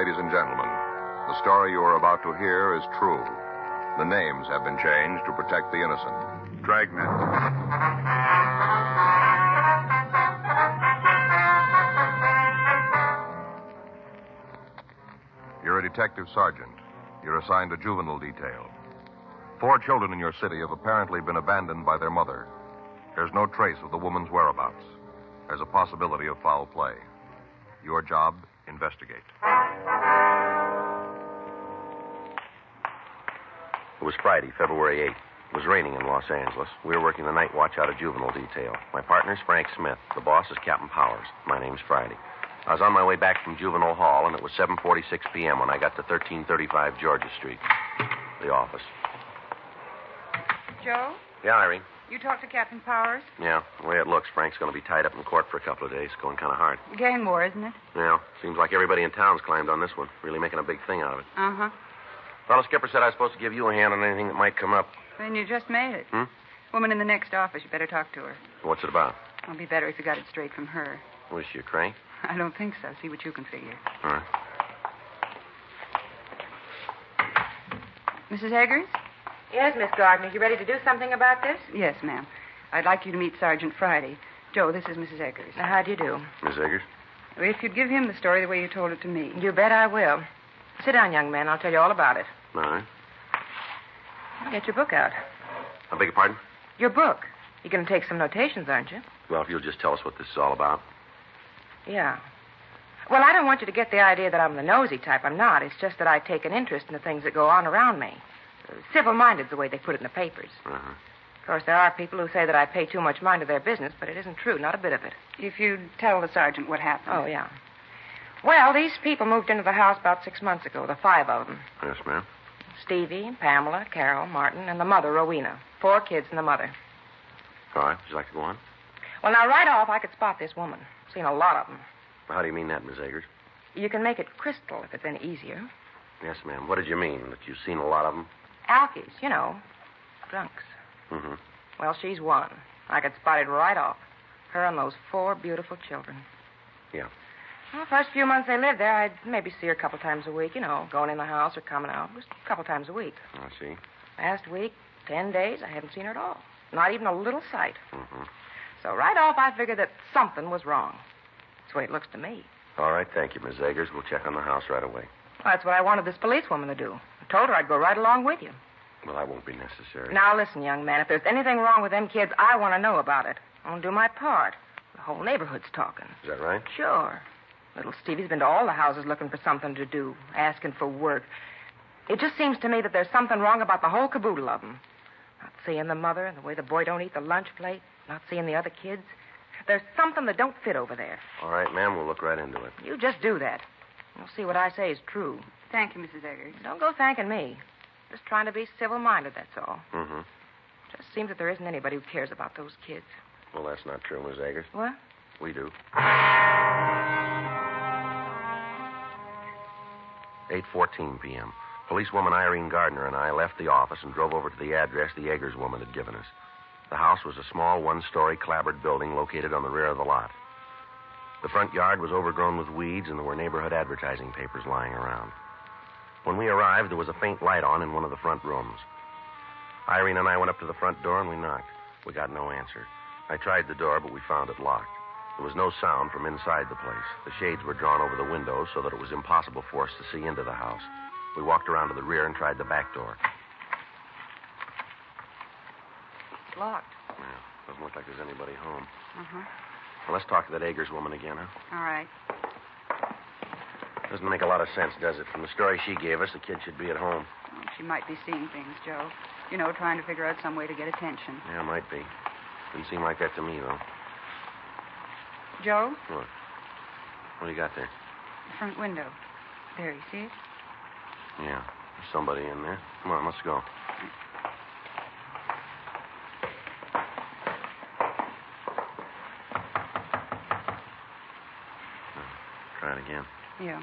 ladies and gentlemen. The story you are about to hear is true. The names have been changed to protect the innocent. Dragnet. You're a detective sergeant. You're assigned to juvenile detail. 4 children in your city have apparently been abandoned by their mother. There's no trace of the woman's whereabouts. There's a possibility of foul play. Your job, investigate. It was Friday, February 8th. It was raining in Los Angeles. We were working the night watch out of juvenile detail. My partner's Frank Smith. The boss is Captain Powers. My name's Friday. I was on my way back from juvenile hall, and it was 7:46 p.m. when I got to 1335 Georgia Street. The office. Joe? Yeah, Irene? You talked to Captain Powers? Yeah, the way it looks, Frank's going to be tied up in court for a couple of days. Going kind of hard. Gang war, isn't it? Yeah, seems like everybody in town's climbed on this one. Really making a big thing out of it. Uh-huh. Fellow skipper said I was supposed to give you a hand on anything that might come up. Then you just made it. Hmm? Woman in the next office. You better talk to her. What's it about? It'll be better if you got it straight from her. Was she a crank? I don't think so. See what you can figure. All right. Mrs. Eggers? Yes, Miss Gardner. You ready to do something about this? Yes, ma'am. I'd like you to meet Sergeant Friday. Joe, this is Mrs. Eggers. How do you do? Miss Eggers? If you'd give him the story the way you told it to me. You bet I will. Sit down, young man. I'll tell you all about it. All right. Get your book out. I beg your pardon? Your book. You're going to take some notations, aren't you? Well, if you'll just tell us what this is all about. Yeah. Well, I don't want you to get the idea that I'm the nosy type. I'm not. It's just that I take an interest in the things that go on around me. Civil-minded's the way they put it in the papers. Uh-huh. Of course, there are people who say that I pay too much mind to their business, but it isn't true, not a bit of it. If you'd tell the sergeant what happened. Oh, yeah. Well, these people moved into the house about 6 months ago, the 5 of them. Yes, ma'am. Stevie, Pamela, Carol, Martin, and the mother, Rowena. 4 kids and the mother. All right. Would you like to go on? Well, now, right off, I could spot this woman. Seen a lot of them. How do you mean that, Miss Eggers? You can make it crystal if it's any easier. Yes, ma'am. What did you mean? That you've seen a lot of them? Alkies, you know. Drunks. Mm-hmm. Well, she's one. I could spot it right off. Her and those 4 beautiful children. Yeah. Well, first few months they lived there, I'd maybe see her a couple times a week, you know, going in the house or coming out. Just a couple times a week. I see. Last week, 10 days, I haven't seen her at all. Not even a little sight. Mm-hmm. So right off, I figured that something was wrong. That's the way it looks to me. All right, thank you, Miss Eggers. We'll check on the house right away. Well, that's what I wanted this policewoman to do. I told her I'd go right along with you. Well, that won't be necessary. Now, listen, young man, if there's anything wrong with them kids, I want to know about it. I want to do my part. The whole neighborhood's talking. Is that right? Sure. Little Stevie's been to all the houses looking for something to do, asking for work. It just seems to me that there's something wrong about the whole caboodle of them. Not seeing the mother and the way the boy don't eat the lunch plate, not seeing the other kids. There's something that don't fit over there. All right, ma'am, we'll look right into it. You just do that. You'll see what I say is true. Thank you, Mrs. Eggers. Don't go thanking me. Just trying to be civil-minded, that's all. Mm-hmm. Just seems that there isn't anybody who cares about those kids. Well, that's not true, Miss Eggers. What? We do. 8:14 p.m. Policewoman Irene Gardner and I left the office and drove over to the address the Eggers woman had given us. The house was a small one-story clapboard building located on the rear of the lot. The front yard was overgrown with weeds, and there were neighborhood advertising papers lying around. When we arrived, there was a faint light on in one of the front rooms. Irene and I went up to the front door, and we knocked. We got no answer. I tried the door, but we found it locked. There was no sound from inside the place. The shades were drawn over the windows so that it was impossible for us to see into the house. We walked around to the rear and tried the back door. It's locked. Yeah, doesn't look like there's anybody home. Uh-huh. Well, let's talk to that Eggers woman again, huh? All right. Doesn't make a lot of sense, does it? From the story she gave us, the kid should be at home. Well, she might be seeing things, Joe. You know, trying to figure out some way to get attention. Yeah, might be. Didn't seem like that to me, though. Joe? What? What do you got there? The front window. There, you see it? Yeah, there's somebody in there. Come on, let's go. Try it again. Yeah.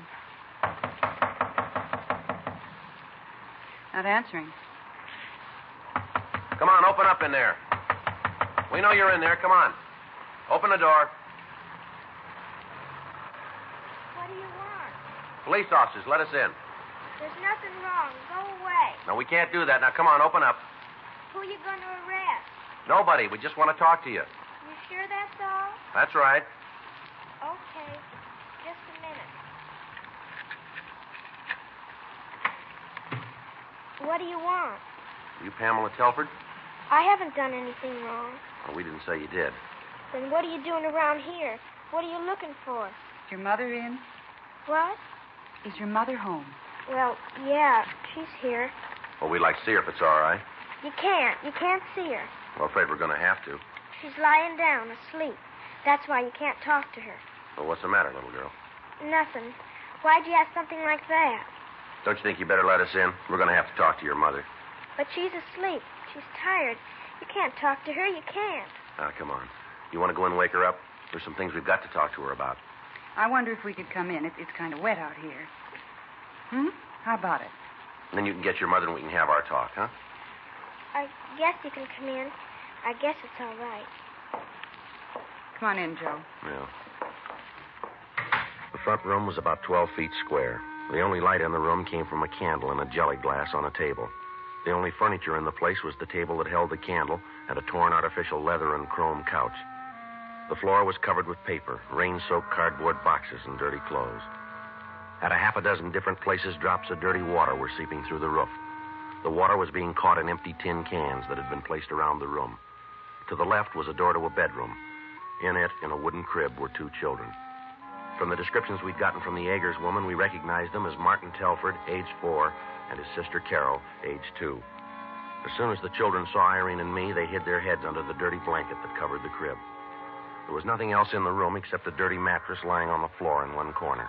Not answering. Come on, open up in there. We know you're in there. Come on. Open the door. What do you want? Police officers, let us in. There's nothing wrong. Go away. No, we can't do that. Now, come on, open up. Who are you going to arrest? Nobody. We just want to talk to you. You sure that's all? That's right. Okay. Just a minute. What do you want? You Pamela Telford? I haven't done anything wrong. Well, we didn't say you did. Then what are you doing around here? What are you looking for? Is your mother in? What? Is your mother home? Well, yeah, she's here. Well, we'd like to see her if it's all right. You can't. You can't see her. Well, afraid we're going to have to. She's lying down, asleep. That's why you can't talk to her. Well, what's the matter, little girl? Nothing. Why'd you ask something like that? Don't you think you better let us in? We're going to have to talk to your mother. But she's asleep. She's tired. You can't talk to her. You can't. Now, come on. You want to go in and wake her up? There's some things we've got to talk to her about. I wonder if we could come in. It's kind of wet out here. How about it? And then you can get your mother and we can have our talk, huh? I guess you can come in. I guess it's all right. Come on in, Joe. Yeah. The front room was about 12 feet square. The only light in the room came from a candle in a jelly glass on a table. The only furniture in the place was the table that held the candle and a torn artificial leather and chrome couch. The floor was covered with paper, rain-soaked cardboard boxes, and dirty clothes. At a half a dozen different places, drops of dirty water were seeping through the roof. The water was being caught in empty tin cans that had been placed around the room. To the left was a door to a bedroom. In it, in a wooden crib, were 2 children. From the descriptions we'd gotten from the Eggers woman, we recognized them as Martin Telford, age 4, and his sister Carol, age 2. As soon as the children saw Irene and me, they hid their heads under the dirty blanket that covered the crib. There was nothing else in the room except a dirty mattress lying on the floor in one corner.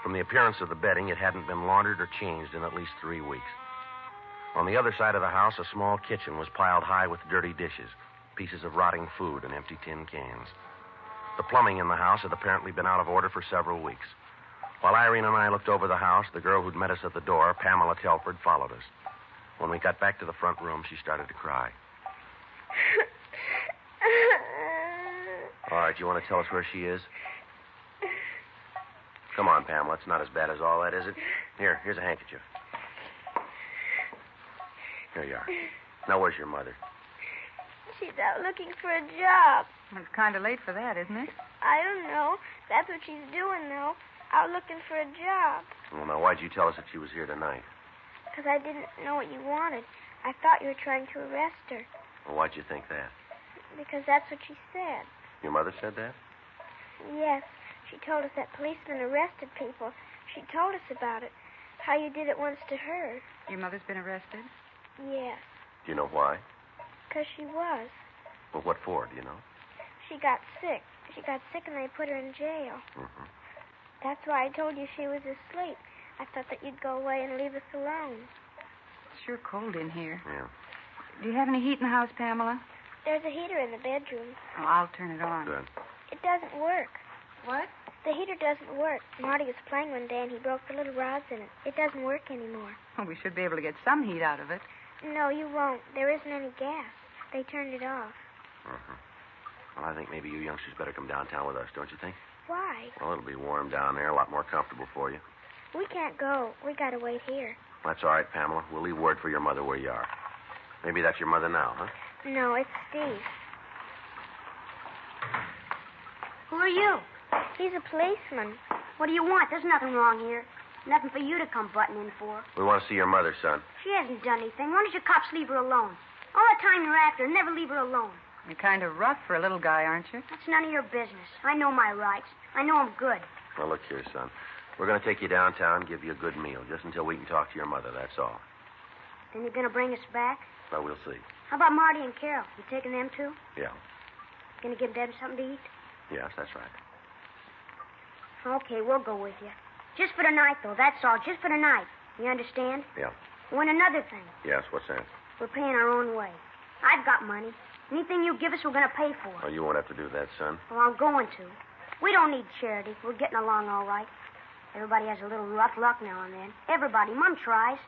From the appearance of the bedding, it hadn't been laundered or changed in at least 3 weeks. On the other side of the house, a small kitchen was piled high with dirty dishes, pieces of rotting food, and empty tin cans. The plumbing in the house had apparently been out of order for several weeks. While Irene and I looked over the house, the girl who'd met us at the door, Pamela Telford, followed us. When we got back to the front room, she started to cry. All right, you want to tell us where she is? Come on, Pamela. It's not as bad as all that, is it? Here's a handkerchief. Here you are. Now, where's your mother? She's out looking for a job. Well, it's kind of late for that, isn't it? I don't know. That's what she's doing, though. Out looking for a job. Well, now, why'd you tell us that she was here tonight? Because I didn't know what you wanted. I thought you were trying to arrest her. Well, why'd you think that? Because that's what she said. Your mother said that? Yes. She told us that policemen arrested people. She told us about it. How you did it once to her. Your mother's been arrested? Yes. Do you know why? Because she was. Well, what for, do you know? She got sick. She got sick and they put her in jail. Mm-hmm. That's why I told you she was asleep. I thought that you'd go away and leave us alone. It's sure cold in here. Yeah. Do you have any heat in the house, Pamela? There's a heater in the bedroom. Oh, I'll turn it on. Good. It doesn't work. What? The heater doesn't work. Marty was playing one day and he broke the little rods in it. It doesn't work anymore. Well, we should be able to get some heat out of it. No, you won't. There isn't any gas. They turned it off. Uh-huh. Well, I think maybe you youngsters better come downtown with us, don't you think? Why? Well, it'll be warm down there, a lot more comfortable for you. We can't go. We gotta wait here. That's all right, Pamela. We'll leave word for your mother where you are. Maybe that's your mother now, huh? No, it's Steve. Who are you? He's a policeman. What do you want? There's nothing wrong here. Nothing for you to come butting in for. We want to see your mother, son. She hasn't done anything. Why don't you cops leave her alone? All the time you're after her, never leave her alone. You're kind of rough for a little guy, aren't you? That's none of your business. I know my rights. I know I'm good. Well, look here, son. We're going to take you downtown, give you a good meal, just until we can talk to your mother, that's all. Then you're going to bring us back? Well, we'll see. How about Marty and Carol? You taking them too? Yeah. Going to give them something to eat? Yes, that's right. Okay, we'll go with you. Just for tonight, though, that's all. Just for tonight. You understand? Yeah. Oh, and another thing. Yes, what's that? We're paying our own way. I've got money. Anything you give us, we're going to pay for. Well, you won't have to do that, son. Well, I'm going to. We don't need charity. We're getting along all right. Everybody has a little rough luck now and then. Everybody. Mom tries.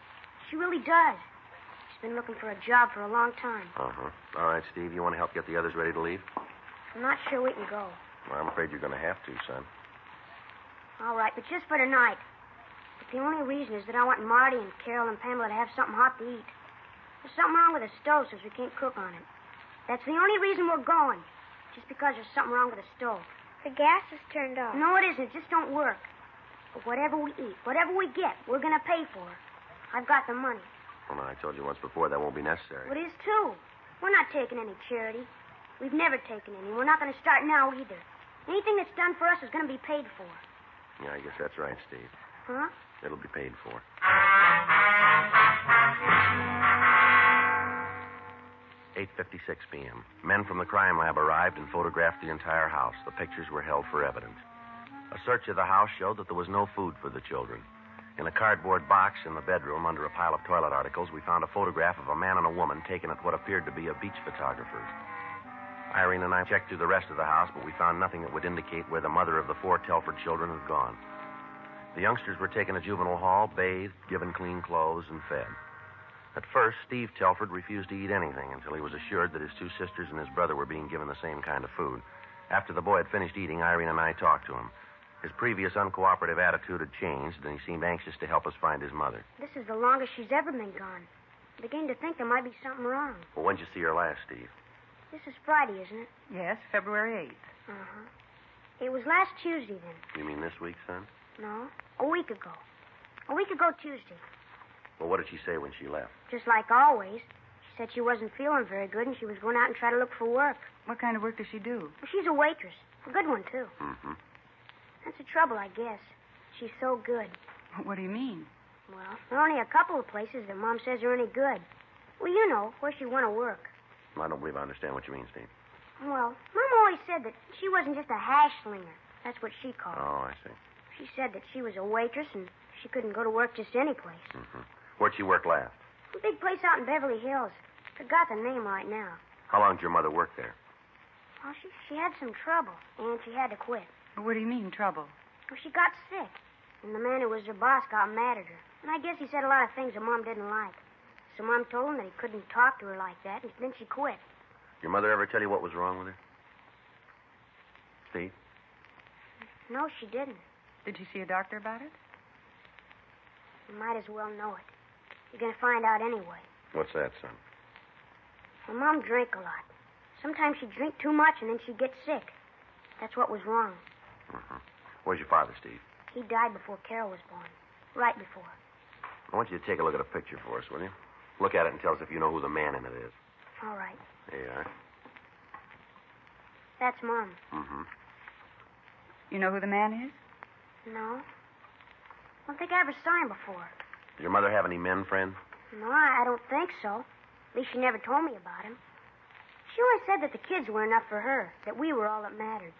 She really does. She's been looking for a job for a long time. Uh-huh. All right, Steve, you want to help get the others ready to leave? I'm not sure we can go. Well, I'm afraid you're going to have to, son. All right, but just for tonight. But the only reason is that I want Marty and Carol and Pamela to have something hot to eat. There's something wrong with the stove since we can't cook on it. That's the only reason we're going. Just because there's something wrong with the stove. The gas is turned off. No, it isn't. It just don't work. But whatever we eat, whatever we get, we're going to pay for it. I've got the money. Well, I told you once before that won't be necessary. Well, it is, too. We're not taking any charity. We've never taken any. We're not going to start now either. Anything that's done for us is going to be paid for. Yeah, I guess that's right, Steve. Huh? It'll be paid for. 8:56 p.m. Men from the crime lab arrived and photographed the entire house. The pictures were held for evidence. A search of the house showed that there was no food for the children. In a cardboard box in the bedroom under a pile of toilet articles, we found a photograph of a man and a woman taken at what appeared to be a beach photographer's. Irene and I checked through the rest of the house, but we found nothing that would indicate where the mother of the 4 Telford children had gone. The youngsters were taken to juvenile hall, bathed, given clean clothes, and fed. At first, Steve Telford refused to eat anything until he was assured that his 2 sisters and his brother were being given the same kind of food. After the boy had finished eating, Irene and I talked to him. His previous uncooperative attitude had changed, and he seemed anxious to help us find his mother. This is the longest she's ever been gone. I'm beginning to think there might be something wrong. Well, when'd you see her last, Steve? This is Friday, isn't it? Yes, February 8th. Uh-huh. It was last Tuesday, then. You mean this week, son? No, a week ago. A week ago Tuesday. Well, what did she say when she left? Just like always. She said she wasn't feeling very good and she was going out and try to look for work. What kind of work does she do? Well, she's a waitress. A good one, too. Mm-hmm. That's the trouble, I guess. She's so good. What do you mean? Well, there are only a couple of places that Mom says are any good. Well, you know, where she want to work. I don't believe I understand what you mean, Steve. Well, Mom always said that she wasn't just a hash slinger. That's what she called it. Oh, I see. She said that she was a waitress and she couldn't go to work just any place. Mm-hmm. Where'd she work last? A big place out in Beverly Hills. Forgot the name right now. How long did your mother work there? Well, she had some trouble, and she had to quit. What do you mean, trouble? Well, she got sick, and the man who was her boss got mad at her. And I guess he said a lot of things that Mom didn't like. So Mom told him that he couldn't talk to her like that, and then she quit. Your mother ever tell you what was wrong with her? Steve? No, she didn't. Did you see a doctor about it? You might as well know it. You're going to find out anyway. What's that, son? Well, Mom drank a lot. Sometimes she'd drink too much, and then she'd get sick. That's what was wrong. Mm-hmm. Where's your father, Steve? He died before Carol was born. Right before. I want you to take a look at a picture for us, will you? Look at it and tell us if you know who the man in it is. All right. There you are. That's Mom. Mm-hmm. You know who the man is? No. I don't think I ever saw him before. Does your mother have any men friends? No, I don't think so. At least she never told me about him. She always said that the kids were enough for her, that we were all that mattered.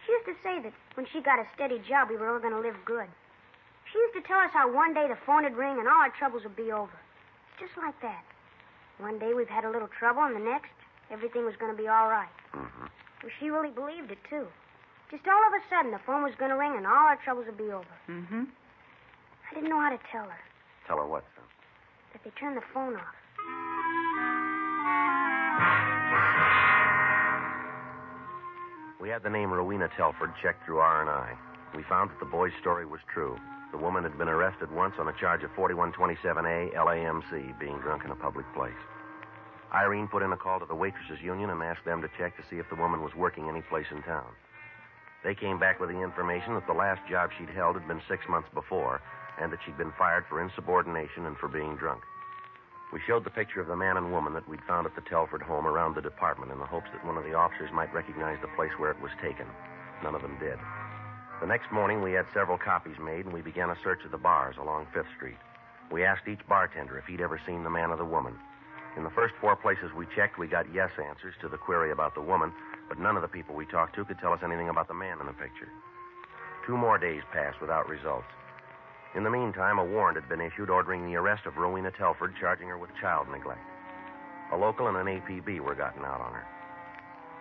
She used to say that when she got a steady job, we were all going to live good. She used to tell us how one day the phone would ring and all our troubles would be over. It's just like that. One day we've had a little trouble, and the next, everything was going to be all right. Mm-hmm. Well, she really believed it, too. Just all of a sudden, the phone was going to ring and all our troubles would be over. Mm-hmm. I didn't know how to tell her. Tell her what, son? That they turned the phone off. We had the name Rowena Telford checked through R&I. We found that the boy's story was true. The woman had been arrested once on a charge of 4127A LAMC, being drunk in a public place. Irene put in a call to the Waitresses Union and asked them to check to see if the woman was working any place in town. They came back with the information that the last job she'd held had been 6 months before, and that she'd been fired for insubordination and for being drunk. We showed the picture of the man and woman that we'd found at the Telford home around the department in the hopes that one of the officers might recognize the place where it was taken. None of them did. The next morning, we had several copies made, and we began a search of the bars along 5th Street. We asked each bartender if he'd ever seen the man or the woman. In the first 4 places we checked, we got yes answers to the query about the woman, but none of the people we talked to could tell us anything about the man in the picture. 2 more days passed without results. In the meantime, a warrant had been issued ordering the arrest of Rowena Telford, charging her with child neglect. A local and an APB were gotten out on her.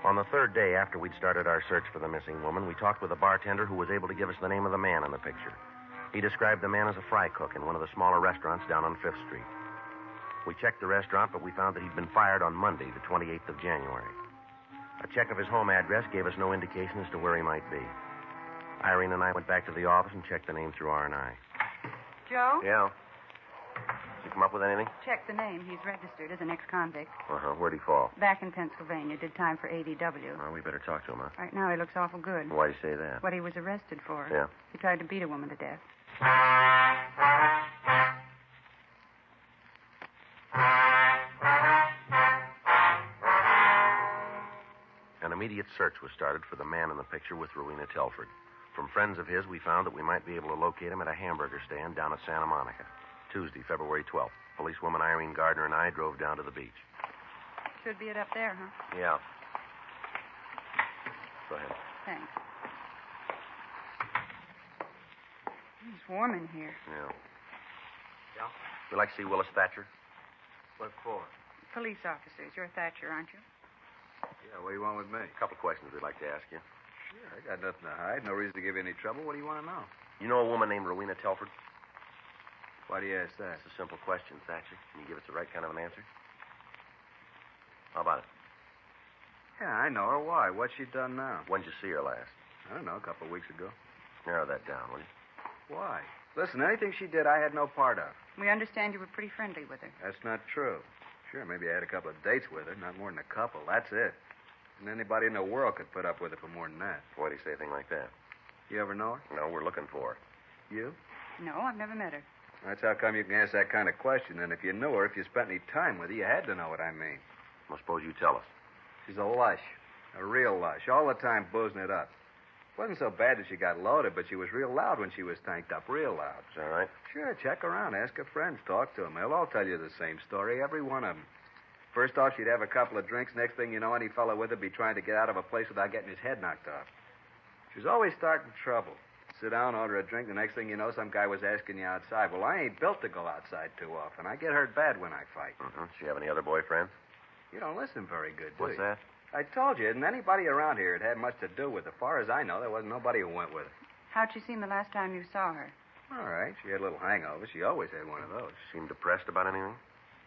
On the 3rd day after we'd started our search for the missing woman, we talked with a bartender who was able to give us the name of the man in the picture. He described the man as a fry cook in one of the smaller restaurants down on 5th Street. We checked the restaurant, but we found that he'd been fired on Monday, the 28th of January. A check of his home address gave us no indication as to where he might be. Irene and I went back to the office and checked the name through R&I. Joe? Yeah. Did you come up with anything? Check the name. He's registered as an ex-convict. Uh-huh. Where'd he fall? Back in Pennsylvania. Did time for ADW. Well, we better talk to him, huh? Right now he looks awful good. Why'd you say that? What he was arrested for. Yeah. He tried to beat a woman to death. An immediate search was started for the man in the picture with Rowena Telford. From friends of his, we found that we might be able to locate him at a hamburger stand down at Santa Monica. Tuesday, February 12th. Policewoman Irene Gardner and I drove down to the beach. Should be it up there, huh? Yeah. Go ahead. Thanks. It's warm in here. Yeah. Yeah? You like to see Willis Thatcher? What for? Police officers. You're Thatcher, aren't you? Yeah, what do you want with me? A couple of questions we'd like to ask you. Sure, I got nothing to hide. No reason to give you any trouble. What do you want to know? You know a woman named Rowena Telford? Why do you ask that? It's a simple question, Thatcher. Can you give us the right kind of an answer? How about it? Yeah, I know her. Why? What's she done now? When'd you see her last? I don't know, a couple of weeks ago. Narrow that down, will you? Why? Listen, anything she did, I had no part of. We understand you were pretty friendly with her. That's not true. Sure, maybe I had a couple of dates with her, not more than a couple. That's it. And anybody in the world could put up with her for more than that. Why do you say a thing like that? You ever know her? No, we're looking for her. You? No, I've never met her. That's how come you can ask that kind of question. And if you knew her, if you spent any time with her, you had to know what I mean. Well, suppose you tell us. She's a lush. A real lush. All the time boozing it up. Wasn't so bad that she got loaded, but she was real loud when she was tanked up. Real loud. Is that right? Sure, check around. Ask her friends. Talk to them. They'll all tell you the same story. Every one of them. First off, she'd have a couple of drinks. Next thing you know, any fellow with her would be trying to get out of a place without getting his head knocked off. She was always starting trouble. Sit down, order a drink. The next thing you know, some guy was asking you outside. Well, I ain't built to go outside too often. I get hurt bad when I fight. Mm-hmm. Does she have any other boyfriends? You don't listen very good, do What's you? that? I told you, and anybody around here had much to do with her. As far as I know, there wasn't nobody who went with her. How'd she seem the last time you saw her? All right, she had a little hangover. She always had one of those. Seemed depressed about anything?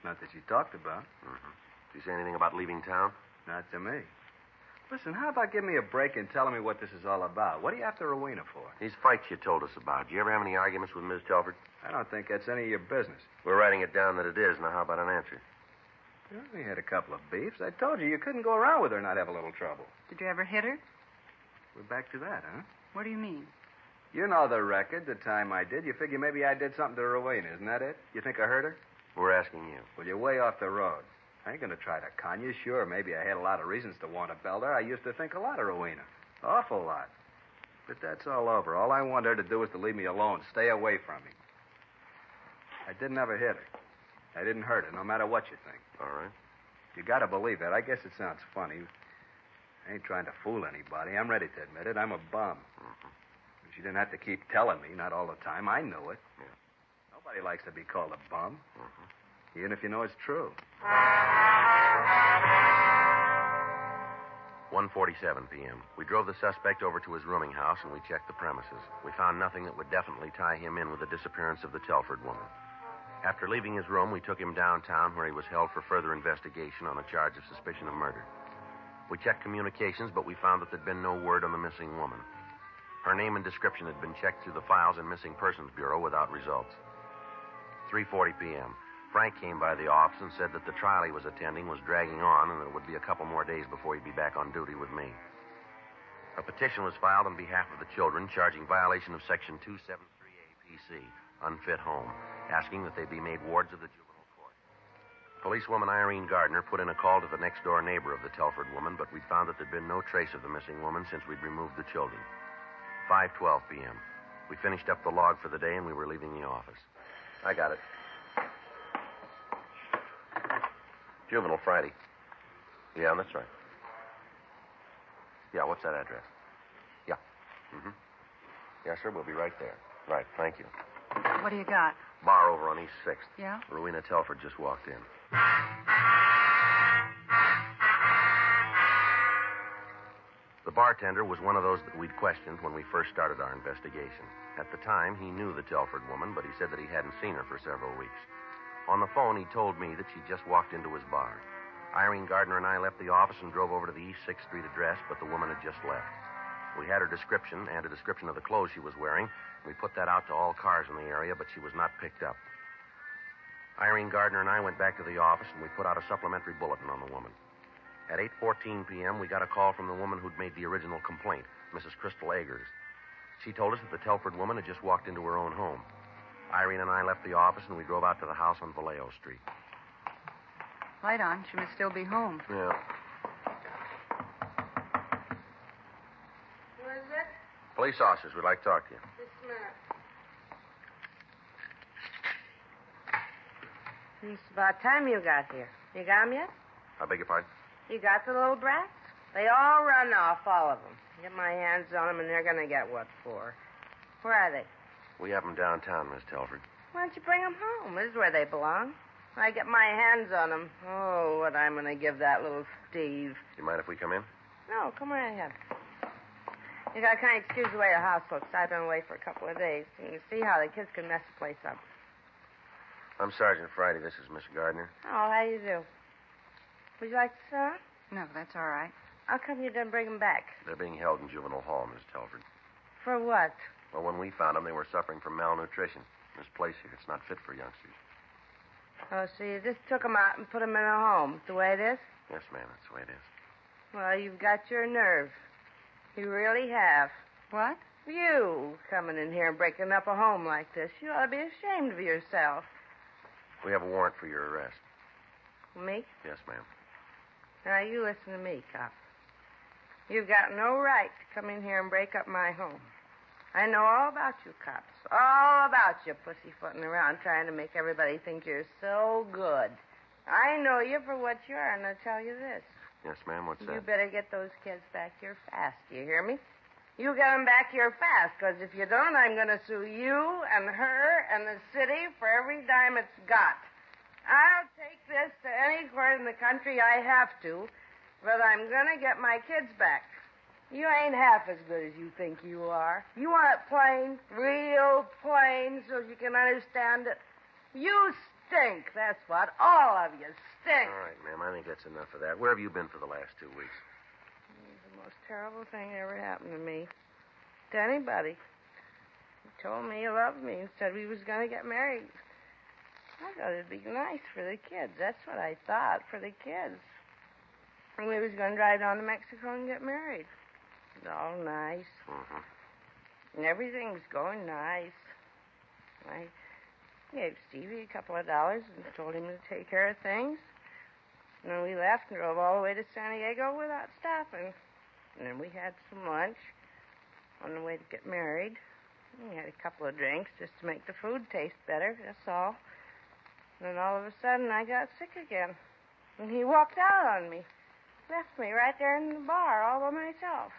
Not that she talked about. Mm-hmm. Did she say anything about leaving town? Not to me. Listen, how about giving me a break and telling me what this is all about? What are you after Rowena for? These fights you told us about. Do you ever have any arguments with Miss Telford? I don't think that's any of your business. We're writing it down that it is. Now, how about an answer? Well, we had a couple of beefs. I told you couldn't go around with her and not have a little trouble. Did you ever hit her? We're back to that, huh? What do you mean? You know the record, the time I did. You figure maybe I did something to Rowena, isn't that it? You think I hurt her? We're asking you. Well, you're way off the road. I ain't going to try to con you. Sure, maybe I had a lot of reasons to want to belt her. I used to think a lot of Rowena. Awful lot. But that's all over. All I want her to do is to leave me alone. Stay away from me. I didn't ever hit her. I didn't hurt her, no matter what you think. All right. You got to believe that. I guess it sounds funny. I ain't trying to fool anybody. I'm ready to admit it. I'm a bum. Mm-hmm. She didn't have to keep telling me, not all the time. I knew it. Yeah. Nobody likes to be called a bum, Mm-hmm. even if you know it's true. 1:47 p.m. We drove the suspect over to his rooming house and we checked the premises. We found nothing that would definitely tie him in with the disappearance of the Telford woman. After leaving his room, we took him downtown where he was held for further investigation on a charge of suspicion of murder. We checked communications, but we found that there'd been no word on the missing woman. Her name and description had been checked through the files in Missing Persons Bureau without results. 3:40 p.m. Frank came by the office and said that the trial he was attending was dragging on and that it would be a couple more days before he'd be back on duty with me. A petition was filed on behalf of the children charging violation of Section 273A PC, unfit home, asking that they be made wards of the juvenile court. Policewoman Irene Gardner put in a call to the next-door neighbor of the Telford woman, but we'd found that there'd been no trace of the missing woman since we'd removed the children. 5:12 p.m. We finished up the log for the day and we were leaving the office. I got it. Juvenile Friday. Yeah, that's right. Yeah, what's that address? Yeah. Mm-hmm. Yes, sir, we'll be right there. Right, thank you. What do you got? Bar over on East 6th. Yeah? Rowena Telford just walked in. The bartender was one of those that we'd questioned when we first started our investigation. At the time, he knew the Telford woman, but he said that he hadn't seen her for several weeks. On the phone, he told me that she just walked into his bar. Irene Gardner and I left the office and drove over to the East 6th Street address, but the woman had just left. We had her description and a description of the clothes she was wearing. We put that out to all cars in the area, but she was not picked up. Irene Gardner and I went back to the office, and we put out a supplementary bulletin on the woman. At 8:14 p.m., we got a call from the woman who'd made the original complaint, Mrs. Crystal Agers. She told us that the Telford woman had just walked into her own home. Irene and I left the office, and we drove out to the house on Vallejo Street. Light on. She must still be home. Yeah. Who is it? Police officers, we'd like to talk to you. Just a minute. It's about time you got here. You got 'em yet? I beg your pardon? You got the little brats? They all run off, all of them. Get my hands on them, and they're going to get what for. Where are they? We have them downtown, Miss Telford. Why don't you bring them home? This is where they belong. When I get my hands on them, oh, what I'm going to give that little Steve. You mind if we come in? No, come right ahead. You got to kind of excuse the way the house looks. I've been away for a couple of days. You can see how the kids can mess the place up. I'm Sergeant Friday. This is Miss Gardner. Oh, how you do? Would you like to sit down? No, that's all right. How come you didn't bring them back? They're being held in juvenile hall, Miss Telford. For what? Well, when we found them, they were suffering from malnutrition. This place here, it's not fit for youngsters. Oh, so you just took them out and put them in a home, the way it is? Yes, ma'am, that's the way it is. Well, you've got your nerve. You really have. What? You coming in here and breaking up a home like this. You ought to be ashamed of yourself. We have a warrant for your arrest. Me? Yes, ma'am. Now, you listen to me, cop. You've got no right to come in here and break up my home. I know all about you cops. All about you pussyfooting around trying to make everybody think you're so good. I know you for what you are, and I'll tell you this. Yes, ma'am, what's that? You better get those kids back here fast. Do you hear me? You get them back here fast, because if you don't, I'm going to sue you and her and the city for every dime it's got. I'll take this to any court in the country I have to, but I'm going to get my kids back. You ain't half as good as you think you are. You want it plain, real plain, so you can understand it. You stink, that's what. All of you stink. All right, ma'am, I think that's enough of that. Where have you been for the last 2 weeks? It's the most terrible thing that ever happened to me. To anybody. He told me he loved me and said we was going to get married. I thought it'd be nice for the kids. That's what I thought, for the kids. And we was going to drive down to Mexico and get married. It's all nice. Mm-hmm. And everything was going nice. I gave Stevie a couple of dollars and told him to take care of things. And then we left and drove all the way to San Diego without stopping. And then we had some lunch on the way to get married. And we had a couple of drinks just to make the food taste better, that's all. And then all of a sudden I got sick again. And he walked out on me. Left me right there in the bar all by myself.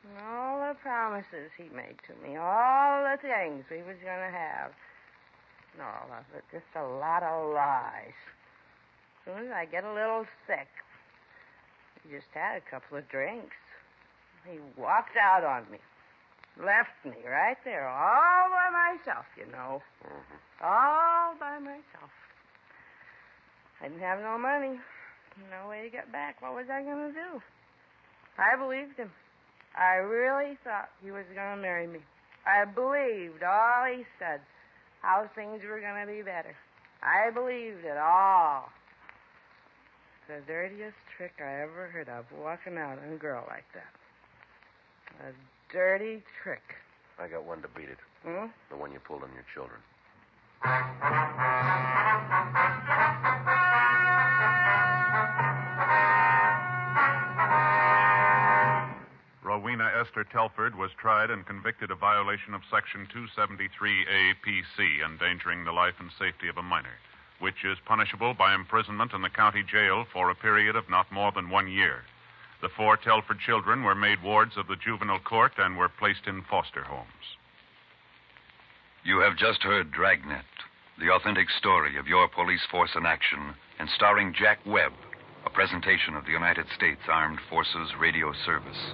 And all the promises he made to me, all the things we was going to have. And all of it, just a lot of lies. As soon as I get a little sick, he just had a couple of drinks. He walked out on me. Left me right there, all by myself, you know. Mm-hmm. All by myself. I didn't have no money. No way to get back. What was I going to do? I believed him. I really thought he was going to marry me. I believed all he said, how things were going to be better. I believed it all. The dirtiest trick I ever heard of, walking out on a girl like that. A dirty trick. I got one to beat it. Hmm? The one you pulled on your children. Rowena Esther Telford was tried and convicted of violation of Section 273A PC, endangering the life and safety of a minor, which is punishable by imprisonment in the county jail for a period of not more than 1 year. The 4 Telford children were made wards of the juvenile court and were placed in foster homes. You have just heard Dragnet, the authentic story of your police force in action, and starring Jack Webb, a presentation of the United States Armed Forces Radio Service.